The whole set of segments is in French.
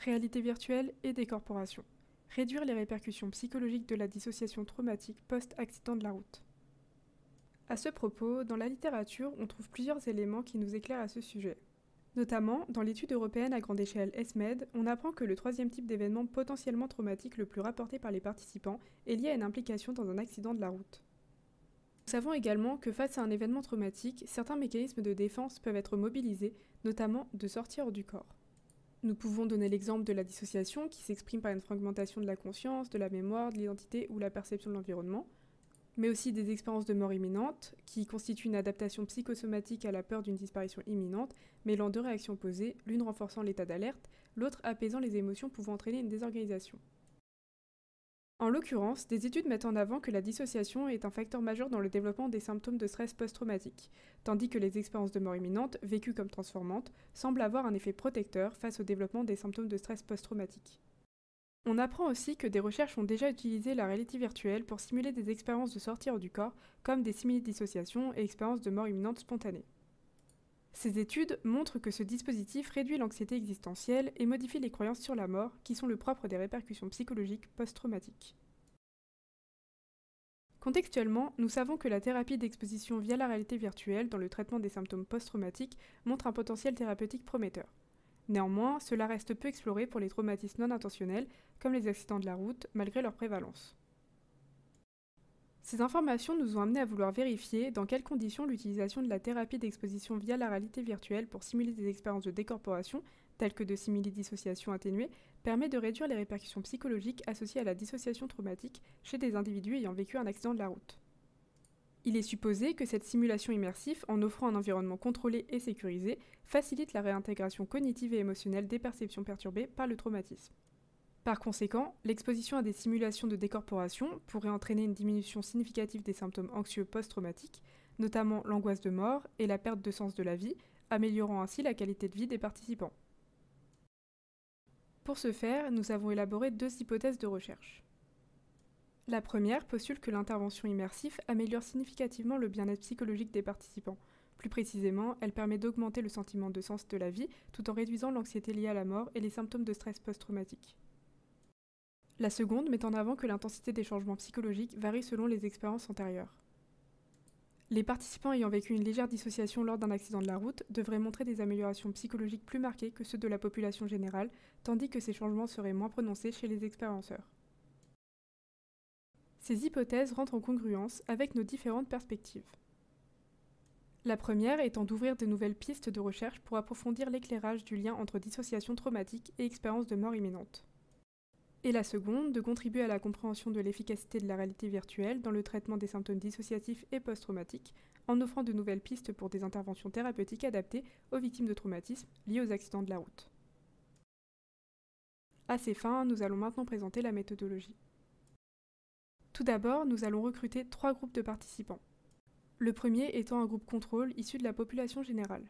réalité virtuelle et décorporation. Réduire les répercussions psychologiques de la dissociation traumatique post-accident de la route. À ce propos, dans la littérature, on trouve plusieurs éléments qui nous éclairent à ce sujet. Notamment, dans l'étude européenne à grande échelle ESMED, on apprend que le troisième type d'événement potentiellement traumatique le plus rapporté par les participants est lié à une implication dans un accident de la route. Nous savons également que face à un événement traumatique, certains mécanismes de défense peuvent être mobilisés, notamment de sortir hors du corps. Nous pouvons donner l'exemple de la dissociation qui s'exprime par une fragmentation de la conscience, de la mémoire, de l'identité ou la perception de l'environnement, mais aussi des expériences de mort imminente qui constituent une adaptation psychosomatique à la peur d'une disparition imminente, mêlant deux réactions opposées, l'une renforçant l'état d'alerte, l'autre apaisant les émotions pouvant entraîner une désorganisation. En l'occurrence, des études mettent en avant que la dissociation est un facteur majeur dans le développement des symptômes de stress post-traumatique, tandis que les expériences de mort imminente, vécues comme transformantes, semblent avoir un effet protecteur face au développement des symptômes de stress post-traumatique. On apprend aussi que des recherches ont déjà utilisé la réalité virtuelle pour simuler des expériences de sortie hors du corps, comme des simili-dissociations et expériences de mort imminente spontanée. Ces études montrent que ce dispositif réduit l'anxiété existentielle et modifie les croyances sur la mort, qui sont le propre des répercussions psychologiques post-traumatiques. Contextuellement, nous savons que la thérapie d'exposition via la réalité virtuelle dans le traitement des symptômes post-traumatiques montre un potentiel thérapeutique prometteur. Néanmoins, cela reste peu exploré pour les traumatismes non intentionnels, comme les accidents de la route, malgré leur prévalence. Ces informations nous ont amenés à vouloir vérifier dans quelles conditions l'utilisation de la thérapie d'exposition via la réalité virtuelle pour simuler des expériences de décorporation, telles que de simili-dissociation atténuée, permet de réduire les répercussions psychologiques associées à la dissociation traumatique chez des individus ayant vécu un accident de la route. Il est supposé que cette simulation immersive, en offrant un environnement contrôlé et sécurisé, facilite la réintégration cognitive et émotionnelle des perceptions perturbées par le traumatisme. Par conséquent, l'exposition à des simulations de décorporation pourrait entraîner une diminution significative des symptômes anxieux post-traumatiques, notamment l'angoisse de mort et la perte de sens de la vie, améliorant ainsi la qualité de vie des participants. Pour ce faire, nous avons élaboré deux hypothèses de recherche. La première postule que l'intervention immersive améliore significativement le bien-être psychologique des participants. Plus précisément, elle permet d'augmenter le sentiment de sens de la vie tout en réduisant l'anxiété liée à la mort et les symptômes de stress post-traumatique. La seconde met en avant que l'intensité des changements psychologiques varie selon les expériences antérieures. Les participants ayant vécu une légère dissociation lors d'un accident de la route devraient montrer des améliorations psychologiques plus marquées que ceux de la population générale, tandis que ces changements seraient moins prononcés chez les expérienceurs. Ces hypothèses rentrent en congruence avec nos différentes perspectives. La première étant d'ouvrir de nouvelles pistes de recherche pour approfondir l'éclairage du lien entre dissociation traumatique et expérience de mort imminente. Et la seconde, de contribuer à la compréhension de l'efficacité de la réalité virtuelle dans le traitement des symptômes dissociatifs et post-traumatiques, en offrant de nouvelles pistes pour des interventions thérapeutiques adaptées aux victimes de traumatismes liés aux accidents de la route. À ces fins, nous allons maintenant présenter la méthodologie. Tout d'abord, nous allons recruter 3 groupes de participants. Le premier étant un groupe contrôle issu de la population générale.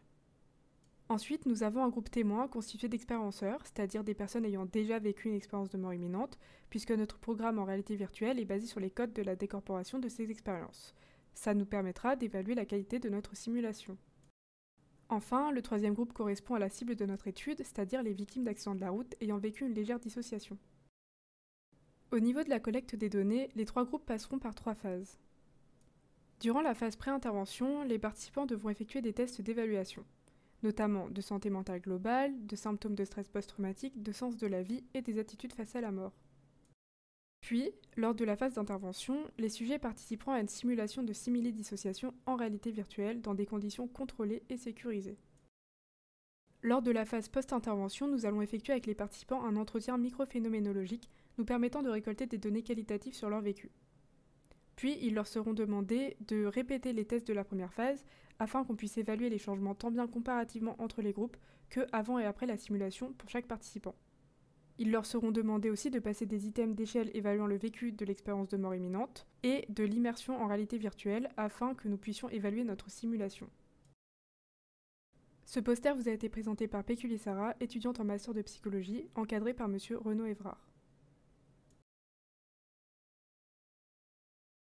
Ensuite, nous avons un groupe témoin constitué d'expérienceurs, c'est-à-dire des personnes ayant déjà vécu une expérience de mort imminente, puisque notre programme en réalité virtuelle est basé sur les codes de la décorporation de ces expériences. Ça nous permettra d'évaluer la qualité de notre simulation. Enfin, le troisième groupe correspond à la cible de notre étude, c'est-à-dire les victimes d'accidents de la route ayant vécu une légère dissociation. Au niveau de la collecte des données, les 3 groupes passeront par 3 phases. Durant la phase pré-intervention, les participants devront effectuer des tests d'évaluation, notamment de santé mentale globale, de symptômes de stress post-traumatique, de sens de la vie et des attitudes face à la mort. Puis, lors de la phase d'intervention, les sujets participeront à une simulation de simili-dissociation en réalité virtuelle dans des conditions contrôlées et sécurisées. Lors de la phase post-intervention, nous allons effectuer avec les participants un entretien microphénoménologique nous permettant de récolter des données qualitatives sur leur vécu. Puis, ils leur seront demandés de répéter les tests de la première phase afin qu'on puisse évaluer les changements tant bien comparativement entre les groupes que avant et après la simulation pour chaque participant. Ils leur seront demandés aussi de passer des items d'échelle évaluant le vécu de l'expérience de mort imminente et de l'immersion en réalité virtuelle afin que nous puissions évaluer notre simulation. Ce poster vous a été présenté par Pécule Sarah, étudiante en master de psychologie, encadrée par Monsieur Renaud Évrard.